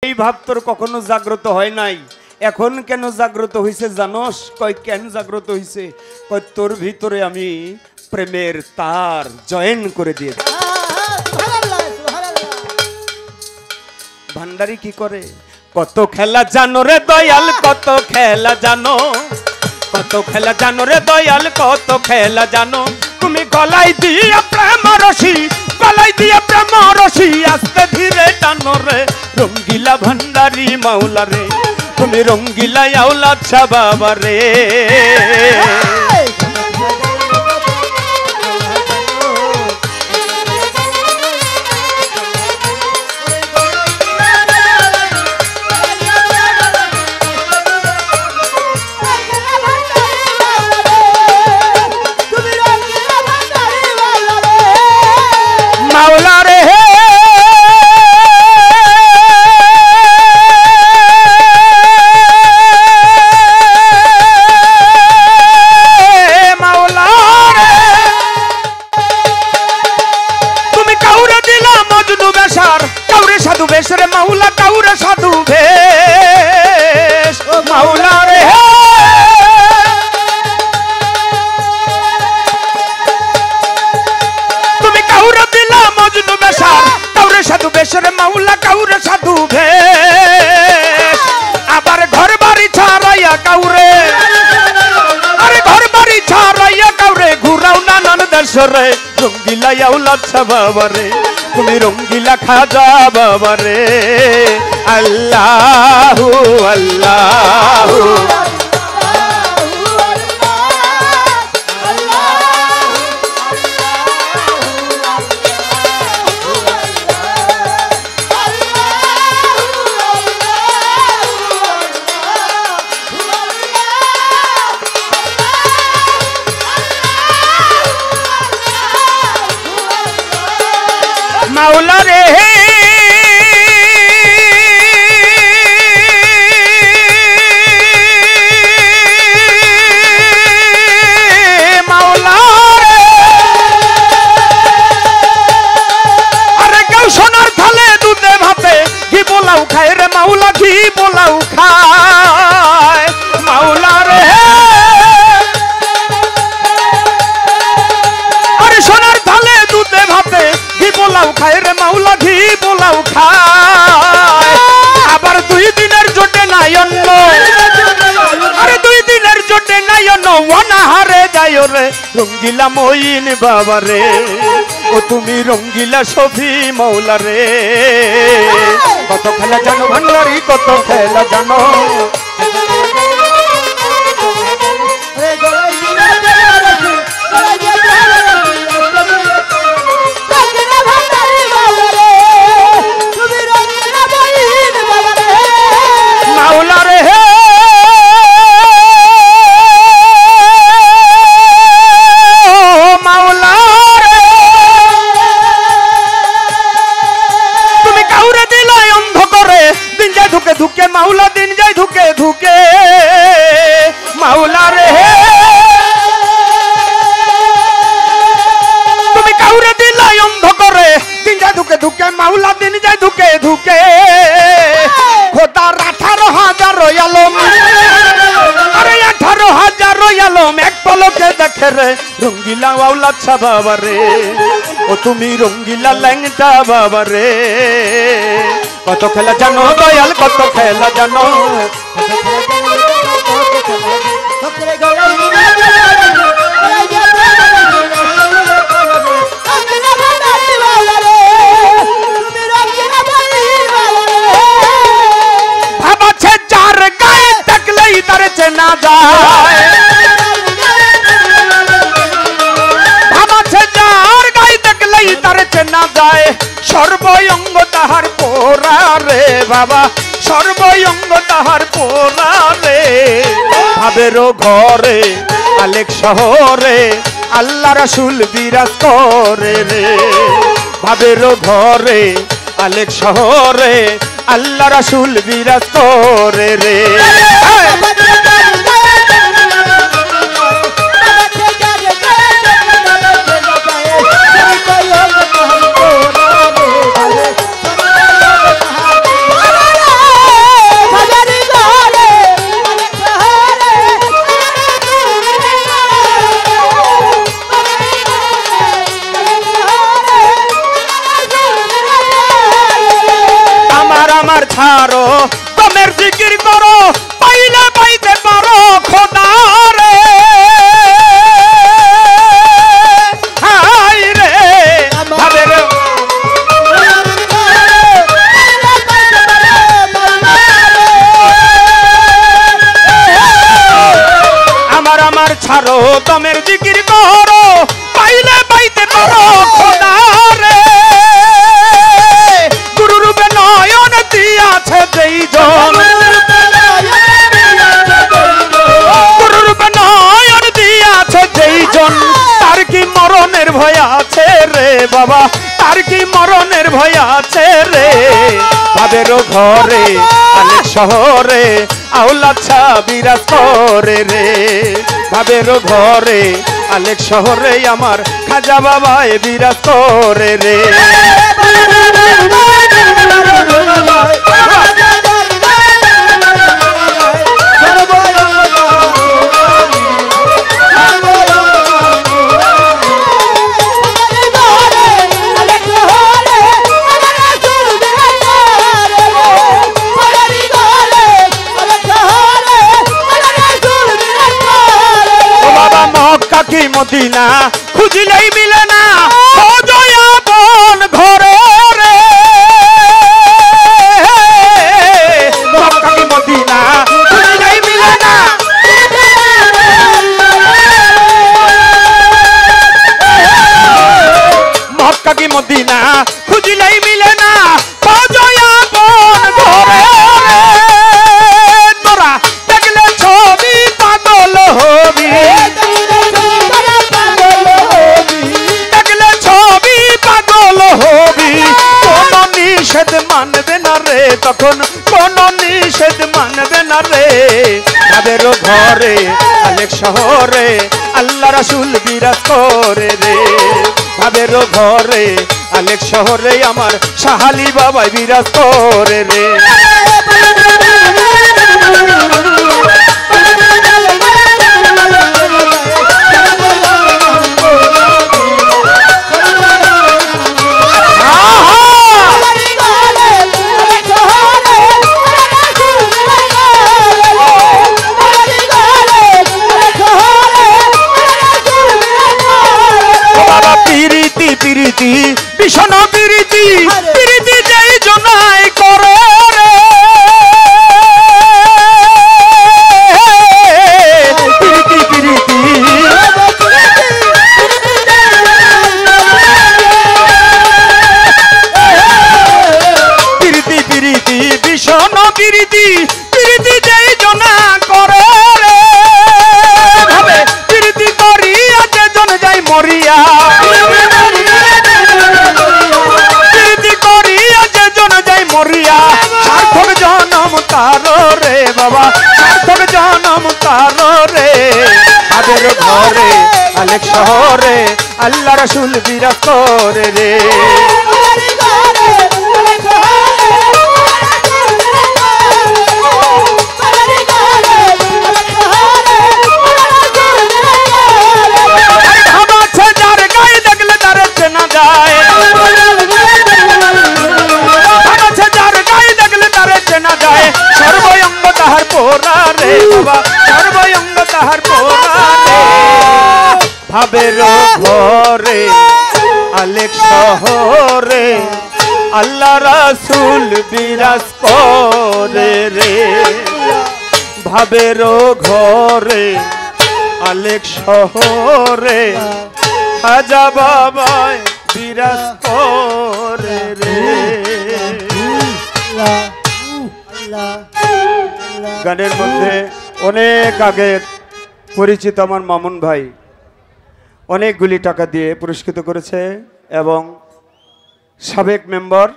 এই ভাব তোর কখনো জাগ্রত হয় নাই, এখন কেন জাগ্রত হইছে জানোস? কয় কেন জাগ্রত হইছে? কয় তোর ভিতরে আমি প্রেমের তার জয়েন করে দিয়েছি। ভান্ডারি কি করে? কত খেলা জানো রে দয়াল, কত খেলা জানো, কত খেলা জানো রে দয়াল, কত খেলা জানো। তুমি গলায় দিয়ে প্রেম রশি, গলায় দিয়ে প্রেম রশি আস্তে ধীরে টানো রে। রঙ্গিলা ভান্ডারি মাওলা রে, তুমি রঙ্গিলা আওলাদ শাহ বাবা রে। মাওলা রে মাওলা রে, তুমি কাউরে দিলা মজনু বেশার, কাউরে সাধু বেশ রে মাওলা, কাউরে সাধু বেশ মাওলা রে। সাধু বেশরে মাওলা, কাউরে সাধু ভেষ। আবার ঘর বাড়ি ছাড়াইয়া কাউরে, আরে ঘর বাড়ি ছাড়াইয়া কাউরে ঘুরাও নানান দেশরে। রঙ্গিলা আওলাদ শাহ বাবা রে, তুমি রঙ্গিলা খাজা বাবা রে। আল্লাহু আল্লাহু মাওলা রে। মাওলা রে, আরে কেউ সোনার থালে দুধে ভাতে ঘি পোলাও খায় রে মাওলা, ঘি পোলাও খায় মাওলা রে। আরে সোনার থালে দুধে ভাতে ঘি পোলাও খায় রে মাওলা, ঘি পোলাও খায়। আবার 2 দিনের জোটে নাই অন্ন, আরে 2 দিনের জোটে নাই অন্ন, অনাহারে যায় রে। রঙ্গিলা মঈন বাবা রে, ও তুমি রঙ্গিলা শফি মাওলা রে। কত খেলা জানো ভান্ডারি, কত খেলা জানো। মাওলা রে মাওলা রে, তুমি কাউরে দিলাই অন্ধ করে, দিন যায় ধুকে ধুকে মাওলা, দিন যায় ধুকে ধুকে মাওলা রে। তুমি কাউরে দিলাই অন্ধ করে, দিন যায় ধুকে ধুকে মাওলা, দিন যায় ধুকে ধুকে। খোদার 18,000 আলম, আরে 18,000 আলম এক পলকে দেখে রে। রঙ্গিলা আওলাদ শাহ বাবা রে, ও তুমি রঙ্গিলা ল্যাংটা বাবা রে। কত খেলা জানো দয়াল, কত খেলা জানো। ভাবাছে যার গায়ে থাকলেই তার চেনা যায়, ভাবাছে যার গায়ে থাকলেই তার চেনা যায়। সর্বঙ্গ তাহার পোরা রে বাবা, সর্বঙ্গ তাহার পোরা রে। ভাবেরও ঘরে আলেক শহরে আল্লাহ রাসূল বিরাজ করে রে। ভাবেরও ঘরে আলেক শহরে আল্লাহ রাসূল বিরাজ করে রে। আমার ছাড়ো দমের জিকির করো পাইলে পাইতে পারো খোদা রে হাই রে ভাবের আমার ছাড়ো দমের জিকির করো পাইলে পাইতে পারো খোদা রে গুরু রূপে নয়ন দিয়াছে যেই জন গুরু রূপে নয়ন দিয়াছে যেই জন তার কি মরণের ভয় আছে রে বাবা তার কি মরণের ভয় আছে রে ভাবের ঘরে অনেক শহরে আউলাচ্ছা বিরাজ করে রে ভাবের ঘরে অনেক শহরে আমার খাজা বাবায় বিরাজ করে রে মদিনা খুঁজিলেই মিলে না আপন ঘরে রে মক্কা কি মদিনা খুঁজিলেই মিলে না মক্কা কি মদিনা খুঁজিলেই মিলে না আপন ঘরে রে তোরা দেখলে ছবি পাগল হবি নিষেধ মানবে না রে তখন কোন নিষেধ মানবে না রে তাদের ঘরে অনেক শহরে আল্লাহ রাসূল বিরাজ করে রে ভাবের ঘরে অনেক শহরে আমার শাহালি বাবা বিরাজ করে রে প্রীতি ভীষণ প্রীতি প্রীতি যেই জনাই করে রে প্রীতি প্রীতি প্রীতি প্রীতি ভীষণ প্রীতি প্রীতি যেই জনা করে রে ভাবে প্রীতি করিয়া যে জন যাই মরিয়া মরিয়া সার্থক জনম তারো রে বাবা সার্থক জনম তারো রে তাদের ঘরে অনেক শহরে আল্লাহ রাসূল বিরাজ করে রে যার গায়ে দেখলে তার চেনা যায় চেনা যায় সর্বঙ্গ তাহার পোরা রে বাবা সর্বঙ্গ তাহার পোরা রে ভাবের ঘরে অনেক শহরে আল্লাহ রাসূল বিরাজ করে রে ভাবের ঘরে অনেক শহরে খাজা বাবায় বিরাজ করে রে গানের মধ্যে অনেক আগের পরিচিত আমার মামুন ভাই অনেকগুলি টাকা দিয়ে পুরস্কৃত করেছে এবং সাবেক মেম্বার